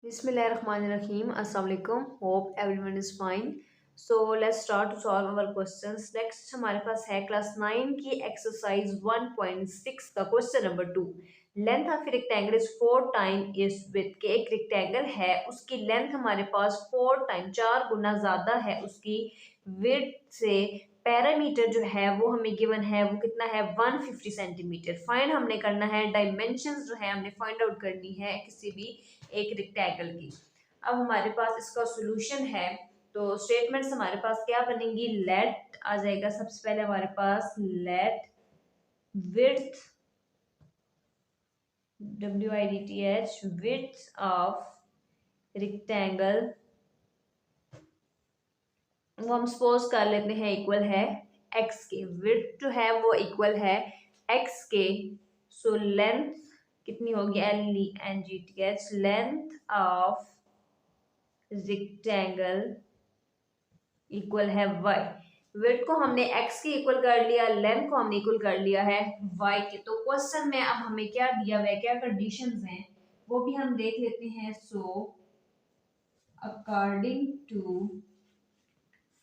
Bismillahirrahmanirrahim. Assalamu alaikum. Hope everyone is fine. So let's start to solve our questions. Next हमारे पास है class 9 की exercise 1.6 का question number 2. Length of rectangle is 4 time is with के एक rectangle है, उसकी length हमारे पास 4 time 4 गुना ज़्यादा है उसकी विड्थ से. पैरामीटर जो है वो हमें गिवन है, वो कितना है 150 सेंटीमीटर. फाइंड हमने करना है, डायमेंशंस जो है हमने फाइंड आउट करनी है किसी भी एक रेक्टेंगल की. अब हमारे पास इसका सॉल्यूशन है, तो स्टेटमेंट्स हमारे पास क्या बनेंगी. लेट आ जाएगा सबसे पहले हमारे पास, let width WIDTH width of rectangle वो हम सपोज कर लेते हैं इक्वल है x के. विड्थ जो है वो इक्वल है x के. सो लेंथ कितनी होगी, LENGTH length of rectangle equal है y. विड्थ को हमने x के इक्वल कर लिया, लेंथ को हमने इक्वल कर लिया है y के. तो क्वेश्चन में अब हमें क्या दिया हुआ है, क्या कंडीशंस हैं वो भी हम देख लेते हैं. So according to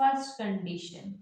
first condition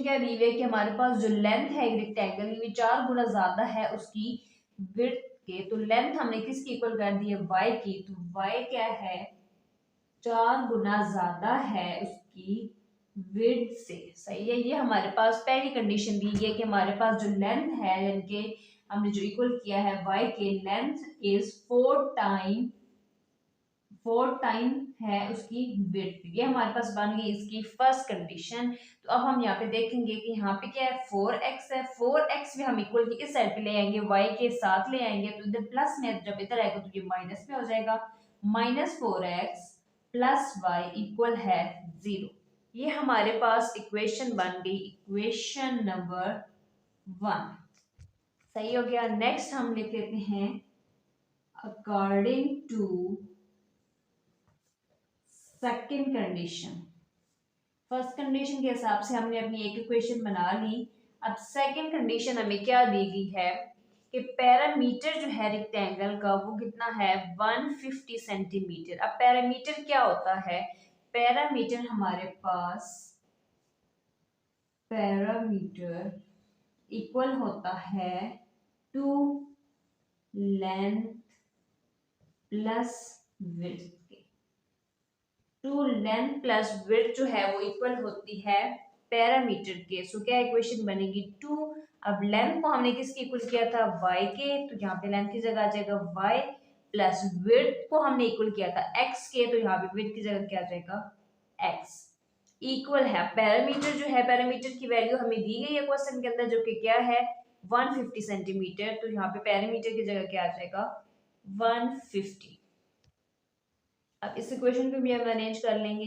क्या दी हुई है कि हमारे पास जो लेंथ है रेक्टेंगल की 4 गुना ज्यादा है उसकी विड्थ के. तो लेंथ हमने किसकी इक्वल कर दी है, y की. तो y क्या है, 4 गुना ज्यादा है उसकी विड्थ से. सही है. ये हमारे पास पहली कंडीशन दी है कि हमारे पास जो लेंथ है यानी कि हमने जो इक्वल किया है y के, लेंथ इज 4 टाइम है उसकी विड्थ. ये हमारे पास बन गई इसकी फर्स्ट कंडीशन. तो अब हम यहाँ पे देखेंगे कि यहाँ पे क्या है, 4x है. 4x भी हम इक्वल की इस साइड पे ले आएंगे, y के साथ ले आएंगे. तो इधर प्लस में जब इधर आएगा तो ये माइनस में हो जाएगा. -4x प्लस y इक्वल है 0. ये हमारे पास इक्वेशन बन गई, इक्वेशन नंबर 1. सही हो गया. नेक्स्ट हम लिख लेते हैं according to second condition. First condition के हिसाब से हमने अपनी एक इक्वेशन बना ली. अब सेकंड कंडीशन हमें क्या दी गई है कि पैरामीटर जो है रेक्टेंगल का वो कितना है 150 सेंटीमीटर. अब पैरामीटर क्या होता है, पैरामीटर हमारे पास पैरामीटर इक्वल होता है टू लेंथ प्लस विड्थ के. टू लेंथ प्लस विड्थ जो है वो इक्वल होती है पैरामीटर के. सो क्या इक्वेशन बनेगी 2. अब लेंथ को हमने किसके इक्वल किया था, y के. तो यहाँ पे लेंथ की जगह आ जाएगा y प्लस विड्थ को हमने इक्वल किया था x के. तो यहाँ पे विड्थ की जगह क्या आ जाएगा, x इक्वल है. पैरामीटर जो है, पैरामीटर की वैल्यू हमें दी गई है क्वेश्चन के अंदर जो कि क्या है 150 सेंटीमीटर. तो यहाँ पे पैरामीटर की जगह क्या आ जाएगा 150. अब इस इक्वेशन को भी हम अरेंज कर लेंगे.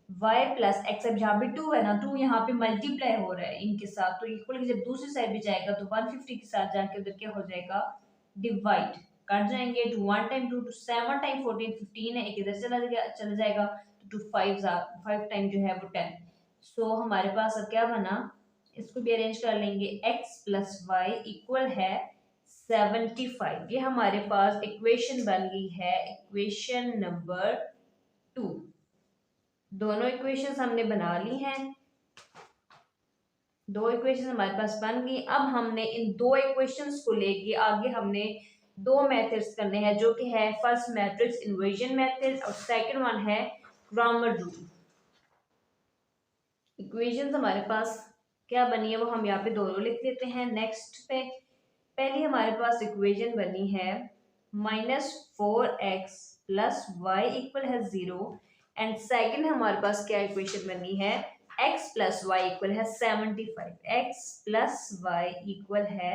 y प्लस एक्स, अब यहाँ पे 2 है ना, 2 यहाँ पे मल्टीप्लाई हो रहा है इनके साथ. तो इक्वल जब दूसरी साइड भी जाएगा तो 150 के साथ जाके उधर क्या हो जाएगा, डिवाइड कट जाएंगे. 2 1 टाइम 2 2 7 टाइम 14 15 है, एक इधर चला जाएगा. तो 2 5 टाइम जो है वो 10. सो हमारे पास अब क्या बना, इसको भी अरेंज कर लेंगे. x प्लस वाई इक्वल है 75. ये हमारे पास इक्वेशन बन गई है, इक्वेशन नंबर 2. दोनों इक्वेशंस हमने बना ली हैं, दो इक्वेशन हमारे पास बन गई. अब हमने इन दो इक्वेशंस को लेके आगे हमने दो मेथड्स करने हैं, जो कि है फर्स्ट मैट्रिक्स इन्वर्जन मेथड और सेकंड वन है क्रॉमर रूल. इक्वेशंस हमारे पास क्या बनी है वो हम यहाँ पे दोनों लिख देते हैं. नेक्स्ट पे पहली हमारे पास इक्वेशन बनी है -4x प्लस वाई इक्वल है 0. एंड सेकंड हमारे पास क्या इक्वेशन बनी है, x प्लस वाई इक्वल है 75. x प्लस वाई इक्वल है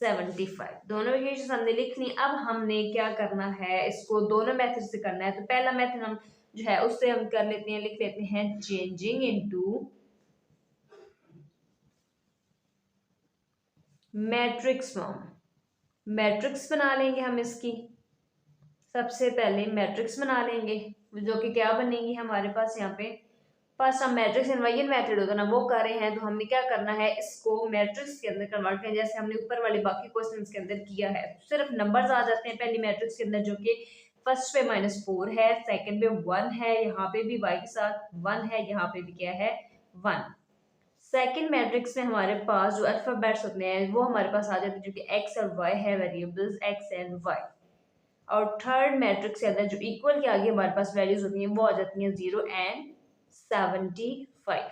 75. दोनों इक्वेशन हमने लिख ली. अब हमने क्या करना है, इसको दोनों मेथड से करना है. तो पहला मेथड हम जो है उससे हम कर लेते हैं, लिख लेते हैं changing into matrix form. Matrix बना लेंगे हम इसकी. सबसे पहले मैट्रिक्स बना लेंगे जो कि क्या बनेगी हमारे पास यहाँ पे फर्स्ट हम मैट्रिक्स इनवर्जन मेथड होता है ना वो कर रहे हैं, तो हमें क्या करना है, इसको मैट्रिक्स के अंदर कन्वर्ट करें, जैसे हमने ऊपर वाले बाकी क्वेश्चंस के अंदर किया है। सिर्फ नंबर्स आ जाते हैं पहली मैट्रिक्स के अंदर, जो कि फर्स्ट पे -4 है, सेकंड पे 1 है, यहाँ पे भी y के साथ 1 है, यहाँ पे भी क्या है 1। सेकंड मैट्रिक्स में हमारे पास जो अल्फाबेट्स होते हैं वो हमारे पास आ जाते हैं, जो कि x और y है, वेरिएबल्स x एंड y। और थर्ड मैट्रिक्स के अंदर जो इक्वल के आगे हमारे पास वैल्यूज होती हैं वो आ जाती हैं 0 एंड 75।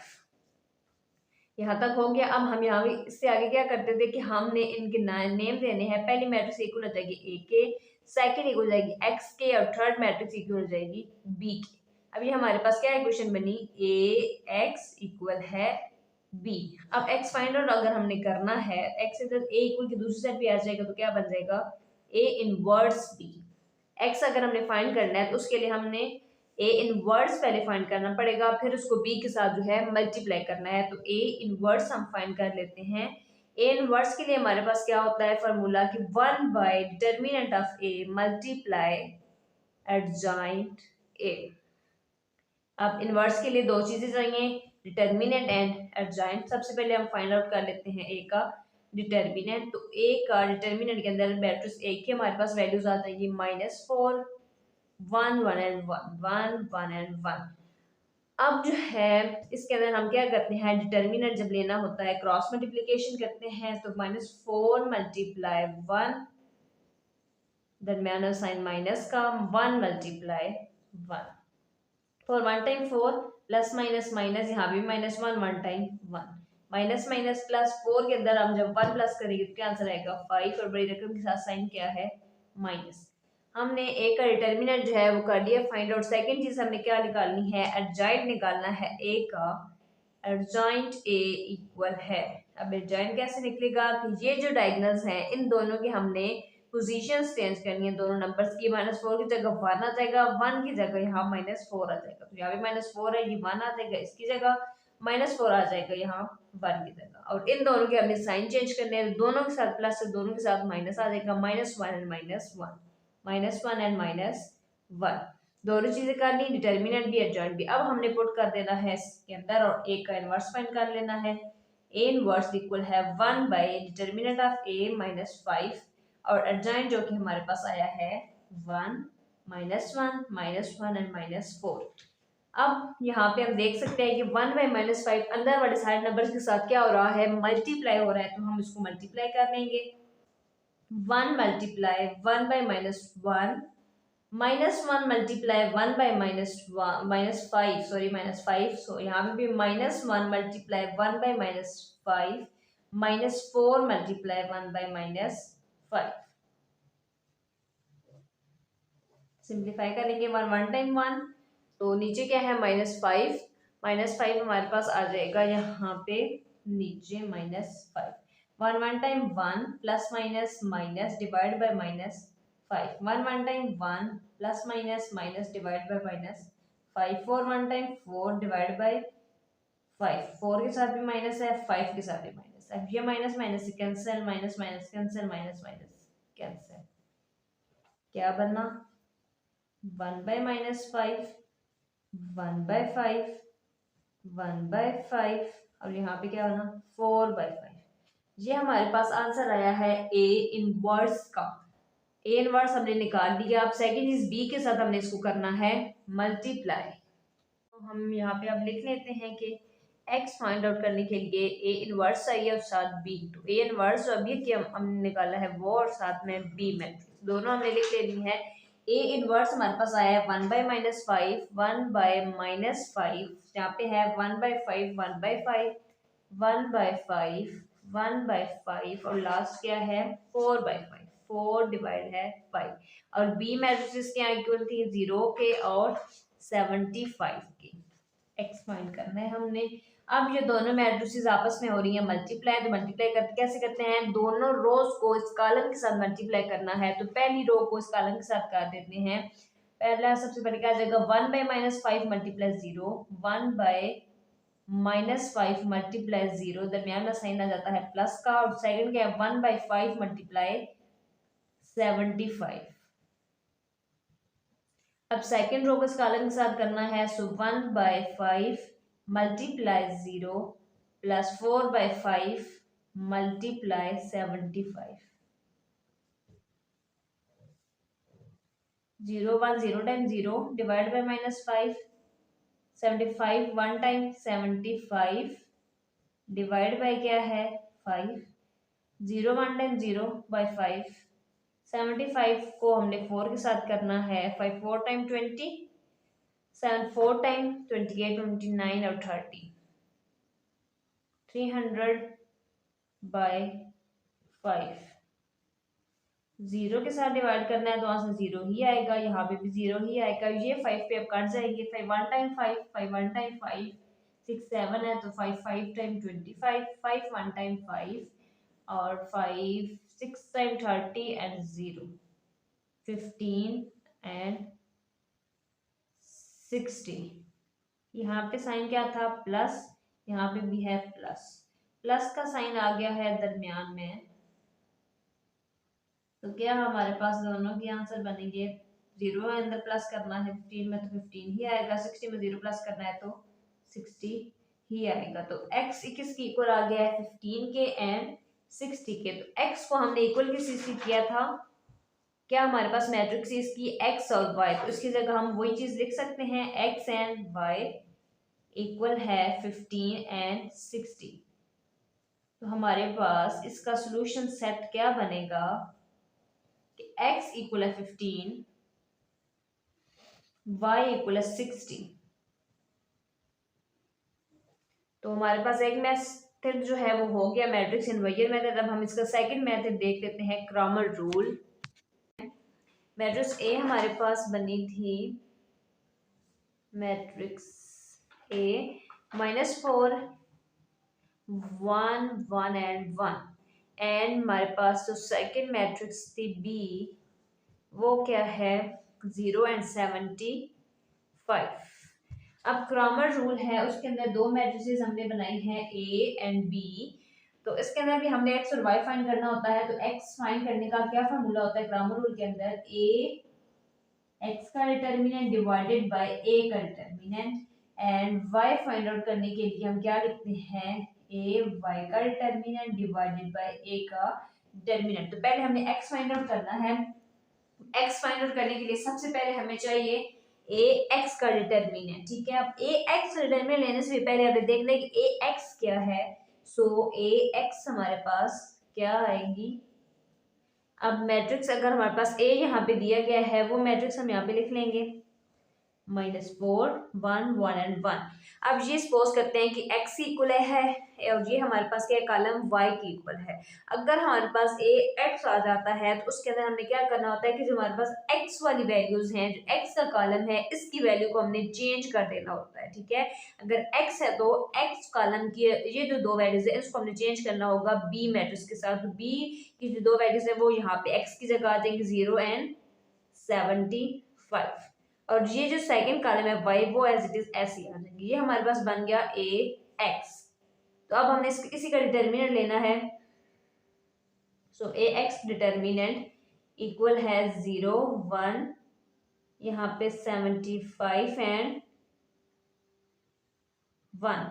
यहाँ तक हो गया। अब हम यहाँ भी इससे आगे क्या करते थे कि हमने इनके नेम देने हैं। पहली मैट्रिक्स इक्वल हो जाएगी ए के, सेकंड इक्वल हो जाएगी एक्स के, और थर्ड मैट्रिक्स इक्वल हो जाएगी बी के। अब ये हमारे पास क्या इक्वेशन बनी, ए एक्स इक्वल है बी। अब एक्स फाइंड आउट अगर हमने करना है, एक्स इधर ए इक्वल की दूसरी साइड पे आ जाएगा, तो क्या बन जाएगा ए इनवर्स बी। एक्स अगर हमने फाइंड करना है तो उसके लिए हमने ए इनवर्स पहले फाइंड करना पड़ेगा, फिर उसको बी के साथ जो है मल्टीप्लाई करना है। तो ए इनवर्स हम फाइंड कर लेते हैं। ए इनवर्स के लिए हमारे पास क्या होता है फार्मूला कि 1 bye determinant of A multiply adjoint A. अब इनवर्स के लिए दो चीजें चाहिए, डिटर्मिनेंट एंड एडजॉइंट। सबसे पहले हम फाइंड आउट कर लेते हैं ए का डिटर्मिनेंट। तो ए का डिटर्मिनेंट के अंदर मैट्रिक्स ए की हमारे पास वैल्यूज आ जाएंगी -4 1 1 एंड 1 1 1 एंड 1। अब जो है इसके अंदर हम क्या करते हैं, डिटर्मिनेंट जब लेना होता है क्रॉस मल्टीप्लिकेशन करते हैं। तो -4 मल्टीप्लाई 1, दरमियान साइन माइनस का 1 multiply 1, for 1 time 4 plus minus minus, यहाँ भी -1 1 टाइम 1 माइनस माइनस प्लस 4 के अंदर हम जब 1 प्लस करेंगे तो क्या आंसर आएगा 5, और बड़ी रकम के साथ साइन क्या है माइनस। हमने ए का डिटर्मिनेंट जो है वो कर लिया फाइंड आउट। सेकंड चीज हमने क्या निकालनी है, एडजॉइंट निकालना है ए का। एडजॉइंट ए इक्वल है, अब एडजॉइंट कैसे निकलेगा कि ये जो डायगोनल्स हैं इन दोनों की हमने पोजीशंस चेंज करनी है। दोनों नंबर्स की -4 की जगह 1 आ जाएगा, 1 की जगह यहाँ -4 आ जाएगा। तो यहाँ पे -4 है, ये 1 आ जाएगा, इसकी जगह -4 आ जाएगा यहाँ 1 की जगह। और इन दोनों के हमने साइन चेंज करने हैं, दोनों के साथ प्लस है, दोनों के साथ माइनस आ जाएगा, -1 एंड -1 -1 एंड -1 दोनों चीजें करनी, डिटर्मिनेंट भी एडजॉइंट भी। अब हमने पुट कर देना है इसके अंदर और ए का इनवर्स फाइंड कर लेना है। ए इनवर्स इक्वल है 1 बाय डिटर्मिनेंट ऑफ ए -5, और एडजॉइंट जो कि हमारे पास आया है 1 -1 एंड -4। अब यहाँ पे हम देख सकते हैं कि 1 बाय -5 अंदर वाले सारे नंबर्स के साथ क्या हो रहा है, मल्टीप्लाई हो रहा है। तो हम इसको मल्टीप्लाई कर लेंगे। 1 multiply 1 by -1 -1 multiply 1 by -5 sorry -5, so यहाँ पे भी -1 multiply 1 by -5 -4 multiply 1 by -5। Simplify करेंगे 1 टाइम 1, तो नीचे क्या है -5 हमारे पास आ जाएगा यहाँ पे नीचे -5। 1 time 1 plus minus minus divide by -5, 1 time 1 plus minus minus divide by -5, 1 time 4 divide by 5, 4 के साथ भी माइनस है, 5 के साथ भी माइनस है। अब ये माइनस माइनस से cancel, minus minus cancel, minus minus cancel, क्या बनना 1 बाय -5 1 बाय 5 1 बाय 5, और यहाँ पे क्या बना 4 बाय 5। ये हमारे पास आंसर आया है ए इनवर्स का। ए इनवर्स हमने निकाल दिया। अब सेकंड चीज बी के साथ हमने इसको करना है मल्टीप्लाई। तो हम यहाँ पे अब लिख लेते हैं कि x फाइंड आउट करने के लिए ए इनवर्स चाहिए और साथ बी। तो ए इनवर्स जो अभी कि हमने निकाला है वो, और साथ में बी मैट्रिक्स दोनों हमने लिख लेनी है। ए इनवर्स हमारे पास आया है 1 बाय -5 1 बाय -5, यहाँ पे है 1 बाय 5 1 बाय 5 1 बाय 5 1 बाय 5, और लास्ट क्या है 4 बाय 5, 4 डिवाइड है 5। और बी मैट्रिक्स क्या इक्वल थी 0 के और 75 के। एक्स फाइंड करना है हमने। अब ये दोनों मैट्रिसेस आपस में हो रही है मल्टीप्लाई। तो मल्टीप्लाई करते कैसे करते हैं, दोनों रोज को इस कॉलम के साथ मल्टीप्लाई करना है। तो पहली रो को इस कॉलम के साथ कर देते हैं। पहला सबसे पहले क्या आ जाएगा 1 बाय -5 मल्टीप्लाई 0, 1 बाय -5 मल्टीप्लाई 0, दरमियान में साइन आ जाता है प्लस का। और सेकंड क्या है 1 बाय 5 मल्टीप्लाई 75। अब सेकंड रो को इस कॉलम के साथ करना है। So 1 by 5 multiply 0 plus 4/5 multiply 75। 0 1 0 time 0 divide by -5 75 1 time 75 divide by क्या है 5 0 1 टाइम 0 बाय 5 75 को हमने 4 के साथ करना है 5 4 टाइम 20 7 4 टाइम 28 29 और 30 300 बाय 5 जीरो के साथ डिवाइड करना है तो वहां से जीरो ही आएगा, यहाँ पे भी जीरो ही आएगा। ये 5 पे अब कट जाएंगे 5 1 टाइम 5 5 1 टाइम 5 6 7 है तो 5 5 टाइम 25 5 1 टाइम 5 और 5 6 टाइम 30 एंड 0 15 एंड 60। यहाँ पे साइन क्या था प्लस, यहाँ पे भी है प्लस, प्लस का साइन आ गया है दरमियान में, तो क्या हमारे पास दोनों के आंसर बनेंगे। 0 अंदर प्लस करना है 15 में तो 15 ही आएगा, 60 में 0 प्लस करना है तो 60 ही आएगा। तो x किसकी इक्वल आ गया है 15 के एंड 60 के। तो x को हमने इक्वल किस चीज की किया था, क्या हमारे पास मैट्रिक्स इसकी x और y, तो इसकी जगह हम वही चीज लिख सकते हैं x एंड y इक्वल है 15 एंड 60। तो हमारे पास इसका सोल्यूशन सेट क्या बनेगा कि x इक्वल है 15 y इक्वल है 60। तो हमारे पास एक मेथड जो है वो हो गया मैट्रिक्स इनवर्जन मेथड। अब हम इसका सेकंड मेथड देख लेते हैं क्रॉमर रूल। मैट्रिक्स ए हमारे पास बनी थी मैट्रिक्स ए -4 1 1 एंड 1 एंड हमारे पास जो सेकंड मैट्रिक्स थी बी वो क्या है 0 एंड 75। अब क्रॉमर रूल है उसके अंदर दो मैट्रिसेस हमने बनाई हैं ए एंड बी, तो इसके अंदर भी हमने एक्स और वाई फाइंड करना होता है। तो एक्स फाइंड करने का क्या फार्मूला होता है क्रॉमर रूल के अंदर, ए एक्स का डिटर्मिनेंट डिवाइडेड बाय ए का determinant, and Y find out करने के लिए हम क्या लिखते हैं ए वाई का डिटर्मिनेंट डिवाइडेड बाय ए का डिटर्मिनेंट। तो पहले हमें एक्स फाइंड आउट करना है। एक्स फाइंड आउट करने के लिए सबसे पहले हमें चाहिए ए एक्स का डिटर्मिनेंट, ठीक है। अब ए एक्स का डिटर्मिनेंट लेने से पहले हमें देख लें कि ए एक्स क्या है। सो ए एक्स हमारे पास क्या आएगी, अब मैट्रिक्स अगर हमारे पास ए यहाँ पे दिया गया है वो मैट्रिक्स हम यहाँ पे लिख लेंगे -4 1 1 एंड 1। अब ये सपोज करते हैं कि x इक्वल है और ये हमारे पास क्या कॉलम y की इक्वल है। अगर हमारे पास ए x आ जाता है तो उसके अंदर हमने क्या करना होता है कि जो हमारे पास x वाली वैल्यूज हैं, जो x का कॉलम है इसकी वैल्यू को हमने चेंज कर देना होता है, ठीक है। अगर x है तो x कॉलम की ये जो दो वैल्यूज है इसको हमने चेंज करना होगा b मैट्रिक्स के साथ। तो b की जो दो वैल्यूज है वो यहाँ पे x की जगह आ जाएंगी 0 एंड 75, और ये जो सेकंड कॉलम है वाई वो एज इट इज ऐसे आ जाएंगे। ये हमारे पास बन गया ए एक्स। तो अब हमने इसी का डिटर्मिनेंट लेना है। सो ए एक्स डिटर्मिनेंट इक्वल है 0 1 यहाँ पे 75 एंड 1।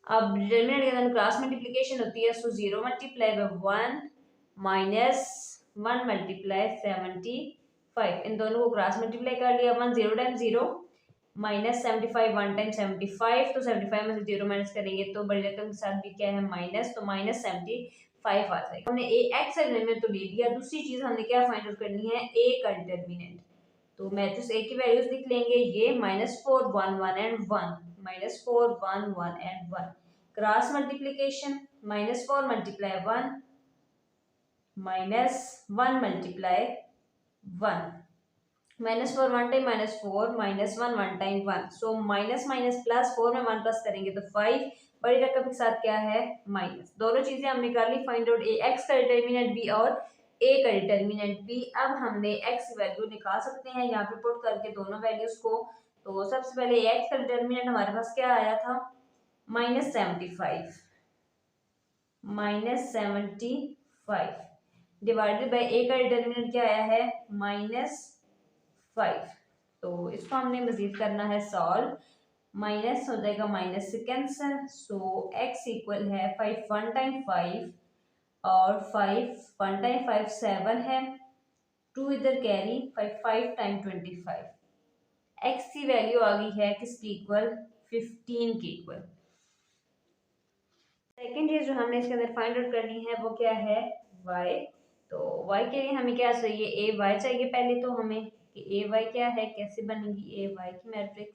अब डिटर्मिनेंट के अंदर क्रॉस मल्टीप्लिकेशन होती है, सो 0 मल्टीप्लाई बाय 1 माइनस 1 मल्टीप्लाई 75, इन दोनों को क्रॉस मल्टीप्लाई कर लिया। 1 0 टाइम 0 माइनस 75 1 टाइम 75, तो 75 में से 0 माइनस करेंगे तो बड़ी रकम के साथ भी क्या है माइनस, तो -75 आ जाएगा। हमने ए एक्स का डिटरमिनेंट तो ले लिया, दूसरी चीज हमने क्या फाइंड आउट करनी है ए का डिटरमिनेंट। तो मैट्रिक्स ए की वैल्यूज लिख लेंगे, ये -4 1 1 and 1 -4 1 1 and 1 cross multiplication -4 multiply 1 -1 multiply 1 -4 1 time -4 -1 1 time 1, so minus minus plus 4 में 1 प्लस करेंगे तो 5, बड़ी रकम के साथ क्या है माइनस। दोनों चीजें हमने कर ली फाइंड आउट, ए एक्स का डिटर्मिनेंट बी और ए का डिटर्मिनेंट बी। अब हमने एक्स की वैल्यू निकाल सकते हैं यहाँ पे पुट करके दोनों वैल्यूज को। तो सबसे पहले एक्स का डिटर्मिनेंट हमारे पास क्या आया था -75 डिवाइडेड बाय ए का डिटर्मिनेंट क्या आया है -5। तो इसको हमने मजीद करना है सॉल्व। माइनस हो जाएगा, माइनस से कैंसिल, सो x इक्वल है 5 1 टाइम 5 और 5 1 टाइम 5 7 है, 2 इधर कैरी, 5 5 टाइम 25, x की वैल्यू आ गई है किसकी इक्वल, 15 के इक्वल। सेकेंड चीज जो हमने इसके अंदर फाइंड आउट करनी है वो क्या है, y। तो y के लिए हमें क्या चाहिए, ए वाई चाहिए पहले तो हमें, कि ए वाई क्या है, कैसे बनेगी ए वाई की मैट्रिक्स।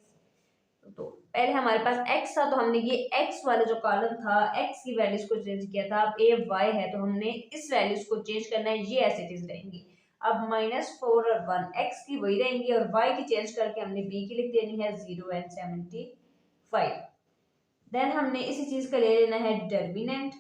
तो पहले हमारे पास x था, तो हमने ये x वाला जो कॉलम था x की वैल्यूज को चेंज किया था। अब ए वाई है तो हमने इस वैल्यूज को चेंज करना है, ये एज इट इज रहेंगी। अब -4 और 1 x की वही रहेंगी और y की चेंज करके हमने b की लिख देनी है 0 and 75। देन हमने इसी चीज का ले लेना है डिटर्मिनेंट,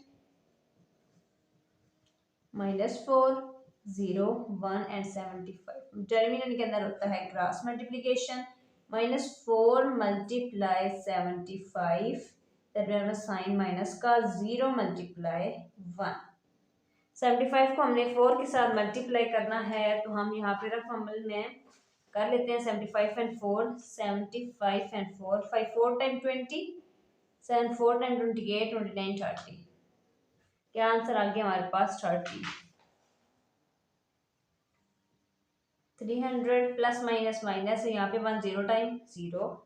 -4 0 1 and 75। डिटर्मिनेंट के अंदर होता है cross multiplication, -4 multiply 75, sign minus का 0 मल्टीप्लाई 1। 75 को हमने 4 के साथ मल्टीप्लाई करना है, तो हम यहाँ पे रफ अमल में कर लेते हैं 75 and 4, 75 and 4, 5 4 टाइम 20, 7 4 टाइम 28, 29 30। क्या आंसर आ गया हमारे पास 30। 300 प्लस माइनस माइनस है, यहाँ पे 1 0 टाइम 0,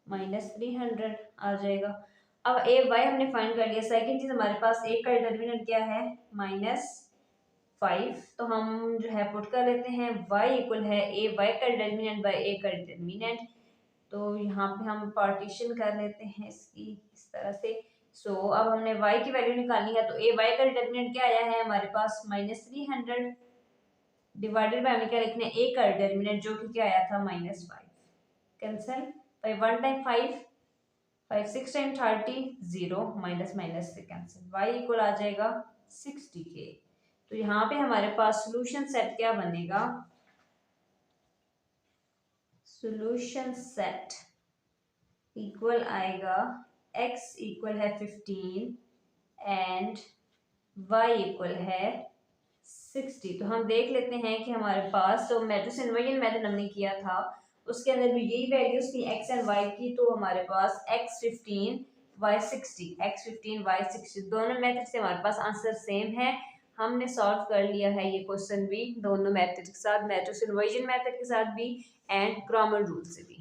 -300 आ जाएगा। अब ए वाई हमने फाइंड कर लिया। सेकंड चीज हमारे पास ए का डिटर्मिनेंट क्या है, -5, तो हम जो है पुट कर लेते हैं y इक्वल है ए वाई का डिटर्मिनेंट बाय ए का डिटर्मिनेंट। तो यहाँ पे हम पार्टीशन कर लेते हैं इसकी इस तरह से। सो अब हमने y की वैल्यू निकालनी है, तो ए वाई का डिटर्मिनेंट क्या आया है हमारे पास, -300 डिवाइडेड बाय हमें क्या लिखना है, ए का डिटर्मिनेंट जो कि क्या आया था -5। Cancel, 5 1 time 5, 5 6 time 30, 0 minus minus से कैंसिल, y इक्वल आ जाएगा 60 के। तो यहाँ पे हमारे पास सोल्यूशन सेट क्या बनेगा, सोल्यूशन सेट इक्वल आएगा x इक्वल है 15 एंड y इक्वल है 60। तो हम देख लेते हैं कि हमारे पास जो मैट्रिक्स इन्वर्जन मेथड हमने किया था उसके अंदर भी यही वैल्यूज थी x एंड y की। तो हमारे पास x 15 y 60, x 15 y 60 दोनों मेथड से हमारे पास आंसर सेम है। हमने सॉल्व कर लिया है ये क्वेश्चन भी दोनों मेथड के साथ, मैट्रिक्स इन्वर्जन मेथड के साथ भी एंड क्रॉमर रूल से भी।